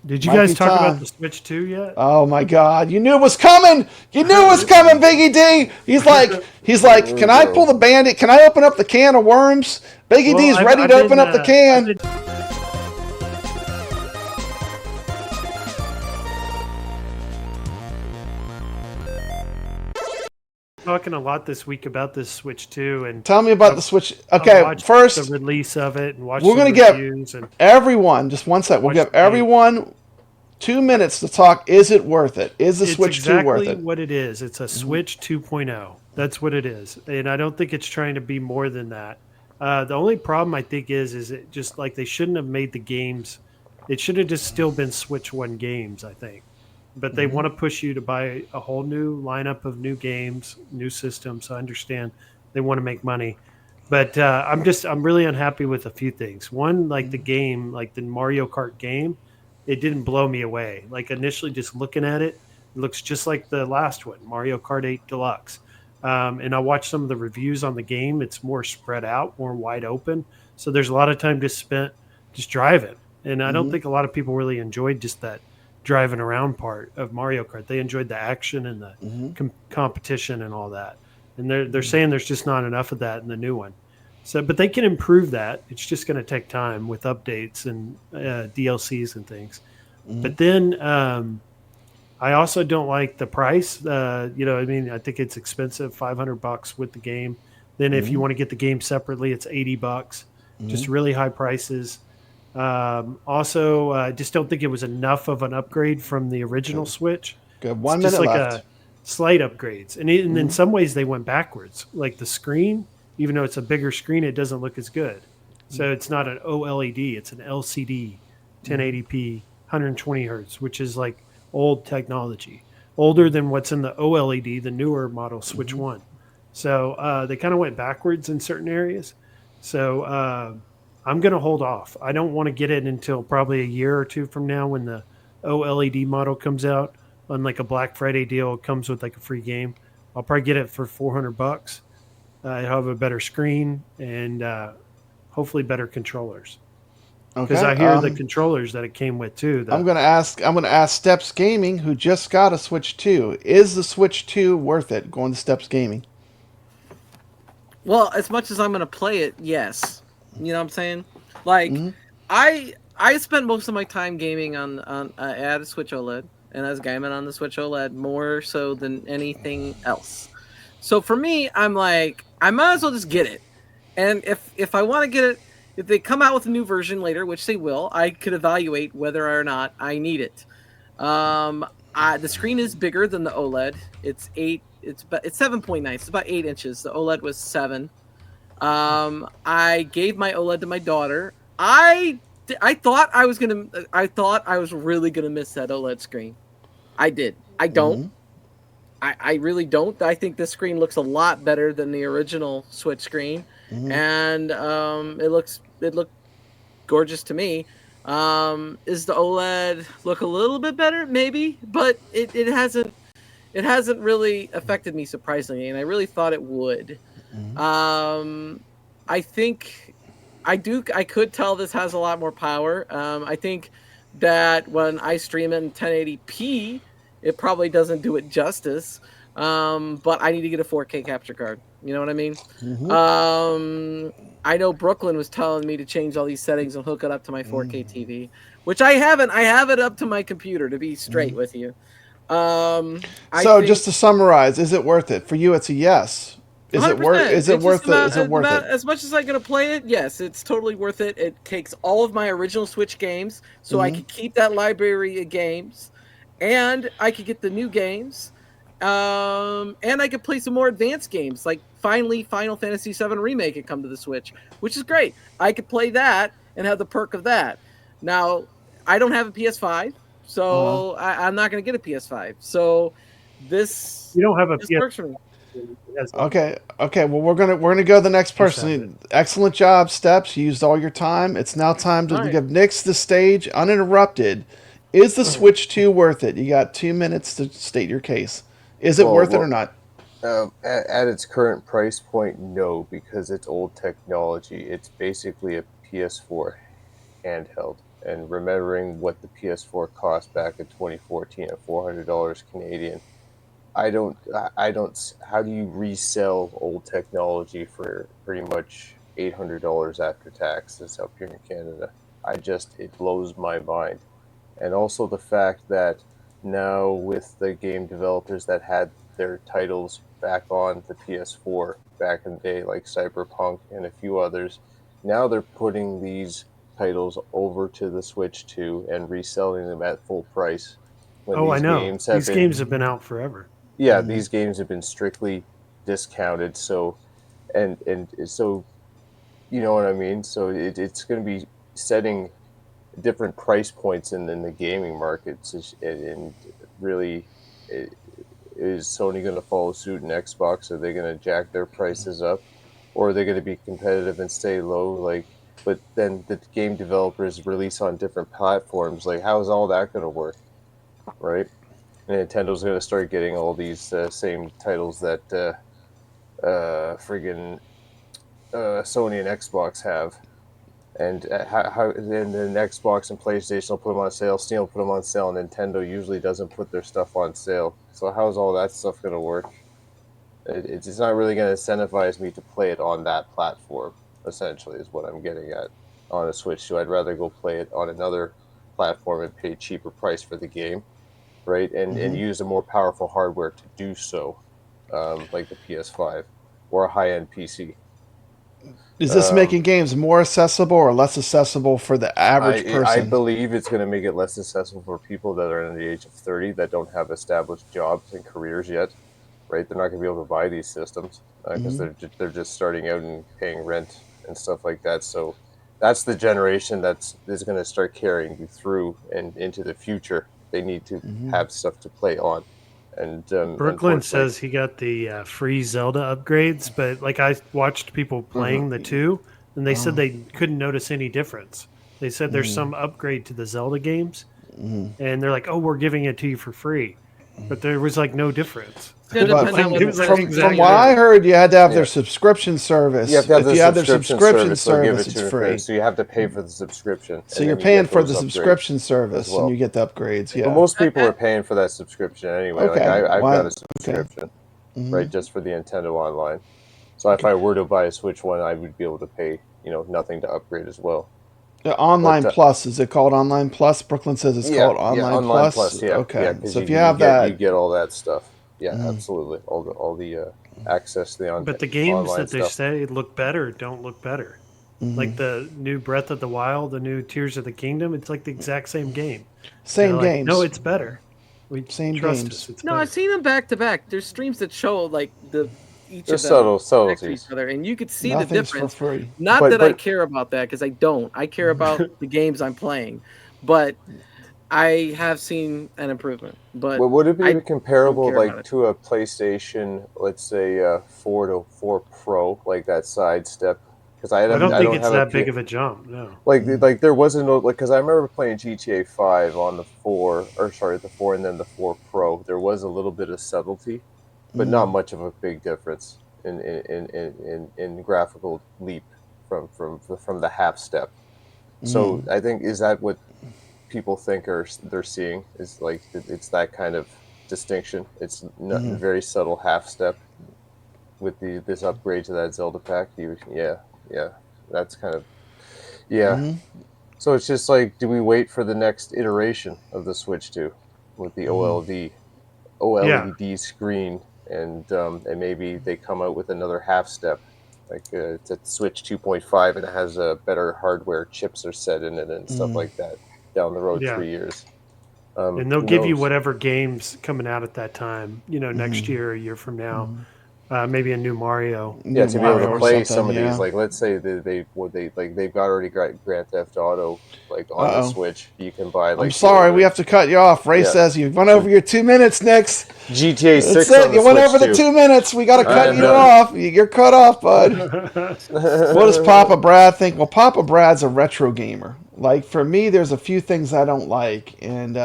Did you Might guys be talk about the time. Switch 2 yet? Oh my God! You knew it was coming. You knew it was coming, Biggie D. He's like, can I pull Bro. the bandit? Can I open up the can of worms? Biggie Well, D's ready to open up the I've can. been talking a lot this week about this Switch 2, and Tell me about I've, the Switch. I've Okay, watched the first release of it and watched we're some gonna give reviews and everyone just one sec. We'll watched give the game. everyone 2 minutes to talk. Is it worth it? Is the It's Switch 2 worth exactly it? what it is. It's a Mm-hmm. Switch 2.0. That's what it is, and I don't think it's trying to be more than that. The only problem I think is it just like they shouldn't have made the games. It should have just still been Switch One games, I think. But they Mm-hmm. want to push you to buy a whole new lineup of new games, new systems. I understand they want to make money, but I'm really unhappy with a few things. One, like the game, like the Mario Kart game, it didn't blow me away. Like initially, just looking at it, it looks just like the last one, Mario Kart 8 Deluxe. And I watched some of the reviews on the game. It's more spread out, more wide open. So there's a lot of time just spent just driving. And I don't Mm-hmm. think a lot of people really enjoyed just that driving around part of Mario Kart. They enjoyed the action and the Mm-hmm. competition and all that. And they're saying there's just not enough of that in the new one. So, but they can improve that. It's just going to take time with updates and DLCs and things. Mm-hmm. But then I also don't like the price. I mean, I think it's expensive, $500 with the game. Then if you Mm-hmm. want to get the game separately, it's $80. Mm-hmm. Just really high prices. Also, I just don't think it was enough of an upgrade from the original Good. Switch. Good. It's One just minute like left. a slight upgrades, and in Mm-hmm. some ways they went backwards. Like the screen, even though it's a bigger screen, it doesn't look as good. So it's not an OLED; it's an LCD, Mm-hmm. 1080p, 120 hertz, which is like old technology, older than what's in the OLED, the newer model Switch Mm-hmm. One. So they kind of went backwards in certain areas. So I'm going to hold off. I don't want to get it until probably a year or two from now when the OLED model comes out on like a Black Friday deal. It comes with like a free game. I'll probably get it for $400. I have a better screen and hopefully better controllers because Okay. I hear the controllers that it came with too. I'm The gonna ask. I'm gonna ask Steps Gaming, who just got a Switch 2. Is the Switch 2 worth it? Going to Steps Gaming. Well, as much as I'm gonna play it, yes. You know what I'm saying? Like, Mm-hmm. I spent most of my time gaming on I had a Switch OLED, and I was gaming on the Switch OLED more so than anything else. So for me, I'm like, I might as well just get it. And if I want to get it, if they come out with a new version later, which they will, I could evaluate whether or not I need it. Um, the screen is bigger than the OLED. It's eight. It's 7.9. It's about 8 inches. The OLED was 7. I gave my OLED to my daughter. I thought I was gonna. I thought I was really gonna miss that OLED screen. I did. I don't. Mm-hmm. I really don't. I think this screen looks a lot better than the original Switch screen, Mm-hmm. and it looked gorgeous to me. Is the OLED look a little bit better? Maybe, but it hasn't really affected me surprisingly, and I really thought it would. Mm-hmm. Um, I think I could tell this has a lot more power. I think that when I stream it in 1080p, it probably doesn't do it justice. But I need to get a 4K capture card. You know what I mean? Mm-hmm. I know Brooklyn was telling me to change all these settings and hook it up to my 4K TV, which I haven't. I have it up to my computer to be Mm-hmm. straight with you. I So just think to summarize, is it worth it for you? It's a yes. Is it worth? 100%. Is it It's just worth it? Is it worth about it? as much as I'm gonna play it. Yes, it's totally worth it. It takes all of my original Switch games, so I Mm-hmm. could keep that library of games, and I could get the new games, and I could play some more advanced games. Like finally, Final Fantasy VII Remake had come to the Switch, which is great. I could play that and have the perk of that. Now, I don't have a PS5, Uh-huh. so I'm not gonna get a PS5. So this you don't have a this PS, works for me. it has a Okay. Okay. Well, we're gonna go to the next use of it. person. Excellent job, Steps. You used all your time. It's now time to All right. give Nix the stage uninterrupted. Is the Switch 2 worth it? You got 2 minutes to state your case. Is it Well, worth it or well, not? at its current price point, no, because it's old technology. It's basically a PS4 handheld and remembering what the PS4 cost back in 2014 at $400 Canadian. I don't. How do you resell old technology for pretty much $800 after taxes up here in Canada? It blows my mind. And also the fact that now with the game developers that had their titles back on the PS4 back in the day, like Cyberpunk and a few others, now they're putting these titles over to the Switch 2 and reselling them at full price when Oh, I these know. games have These been, games have been out forever. yeah, these games have been strictly discounted. So and so you know what I mean. So it's going to be setting different price points in the gaming markets, and really, is Sony going to follow suit in Xbox? Are they going to jack their prices up, or are they going to be competitive and stay low? Like, but then the game developers release on different platforms. Like, how is all that going to work, right? And Nintendo's going to start getting all these same titles that friggin' Sony and Xbox have. And and then Xbox and PlayStation will put them on sale, Steam will put them on sale, and Nintendo usually doesn't put their stuff on sale. So how's all that stuff going to work? It's not really going to incentivize me to play it on that platform. Essentially, is what I'm getting at on a Switch. So I'd rather go play it on another platform and pay cheaper price for the game, right? And use a more powerful hardware to do so, like the PS5 or a high end PC. Is this making games more accessible or less accessible for the average I person? believe it's going to make it less accessible for people that are under the age of 30 that don't have established jobs and careers yet, right? They're not going to be able to buy these systems because they're just starting out and paying rent and stuff like that. So that's the generation is going to start carrying you through and into the future. They need to have stuff to play on. And Brooklyn says he got the free Zelda upgrades, but like I watched people playing the two, and they said they couldn't notice any difference. They said there's some upgrade to the Zelda games, and they're like, "Oh, we're giving it to you for free," but there was like no difference. It's gonna But depend on what it was like from exactly what I right. heard, you had to have Yeah. their subscription service. you have to have If you had their subscription subscription they'll give it service, to it's you free. so you have to pay for the subscription. So and you're then you paying get for those the upgrades subscription as service, well. and you get the upgrades. But Yeah. most people are paying for that subscription anyway. Like Okay. I've got a Okay. subscription, right, just for the Nintendo Online. So if I were to buy a Switch One, I would be able to pay, nothing to upgrade as well. Online But Plus, is it called Online Plus? Brooklyn says it's yeah, called yeah, Online Online Plus. Plus, yeah, Okay. because So you if you you have get you that, get all that stuff. Yeah, absolutely, all the access to the But the games online that they stuff. say look better don't look better. Like the new Breath of the Wild, the new Tears of the Kingdom, it's like the exact same game. They're same like, no, games. it's better. We Same trust games. us. It's No, better. I've seen them back to back. There's streams that show like each There's of them next to each subtleties, other, and you could see the Nothing's for difference. free. Not but that I but care about that because I don't. I care about the games I'm playing, but I have seen an improvement. But Would it be I don't comparable, care about like, it. to a PlayStation, let's say, 4 Pro, like that sidestep? Because I don't I think don't it's have a that big P. of a jump. No. Like there wasn't no, like, because I remember playing GTA 5 on the 4, or sorry, the 4 and then the 4 Pro. There was a little bit of subtlety, but not much of a big difference in graphical leap from the half step. So I think, is that what people think they're seeing, is like it's that kind of distinction. It's not very subtle half step with this upgrade to that Zelda pack. Yeah, that's kind of, yeah. So it's just like, do we wait for the next iteration of the Switch 2 with the Yeah. OLED screen, and maybe they come out with another half step, like it's a Switch 2.5 and it has better hardware, chips are set in it and stuff like that down the road Yeah. 3 years. And they'll Who give you knows? whatever games coming out at that time, next year, a year from now. Maybe a new Mario. Yeah, New to be able Mario to or play something. some of these, Yeah. like, let's say they've got already got Grand Theft Auto, like, on the Uh-oh. Switch. You can buy, like, I'm sorry, we have to cut you off. Ray Yeah. says you went over your 2 minutes, Nix. GTA That's 6 it. on the You went Switch over the too. 2 minutes. We got to cut am you done. off. You're cut off, bud. What does Papa Brad think? Well, Papa Brad's a retro gamer. Like, for me, there's a few things I don't like. And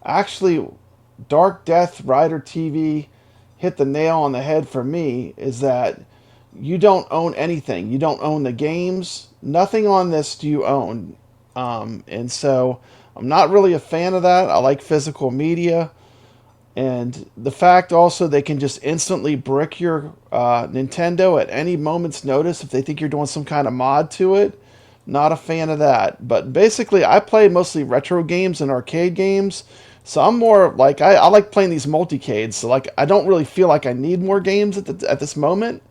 actually, Dark Death Rider TV hit the nail on the head for me, is that you don't own anything. You don't own the games. Nothing on this do you own. And so I'm not really a fan of that. I like physical media. And the fact also they can just instantly brick your Nintendo at any moment's notice if they think you're doing some kind of mod to it. Not a fan of that. But basically, I play mostly retro games and arcade games. So I'm more like I like playing these multicades. So like I don't really feel like I need more games at this moment.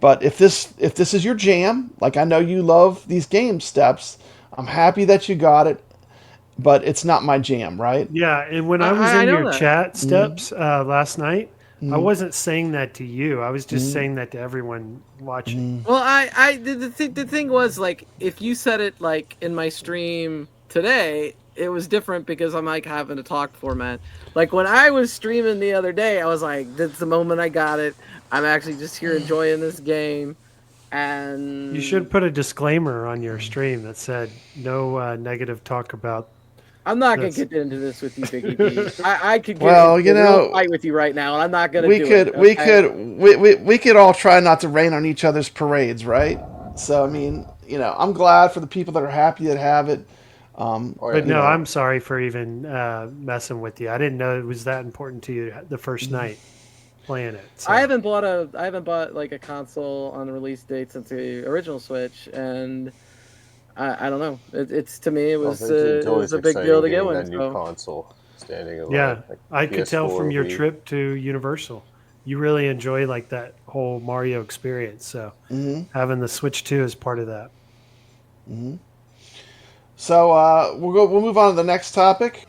But if this is your jam, like I know you love these game steps, I'm happy that you got it. But it's not my jam, right? Yeah, and when I was I in know your that. chat steps last night, I Mm, wasn't saying that to you. I was just mm, saying that to everyone watching. mm. Well, the thing was like if you said it like in my stream today, it was different because I'm like having a talk format. Like when I was streaming the other day, I was like, "That's the moment I got it. I'm actually just here enjoying this game." You And should put a disclaimer on your stream that said no negative talk about I'm not gonna this. get into this with you, Biggie B. I could get Well, into you a real know, fight with you right now, and I'm not gonna we do it. could we Okay. could we could all try not to rain on each other's parades, right? So I mean, I'm glad for the people that are happy that have it. Oh But yeah. You no, know, I'm sorry for even messing with you. I didn't know it was that important to you the first night playing it. I So haven't bought like a console on the release date since the original Switch, and I don't know. It's to me Well, it's it was always a big deal exciting to get getting one. that new So console standing in line, yeah, like I could tell from PS4, your Wii. trip to Universal, you really enjoy like that whole Mario experience. So hmm having the Switch 2 is part of that. so we'll move on to the next topic.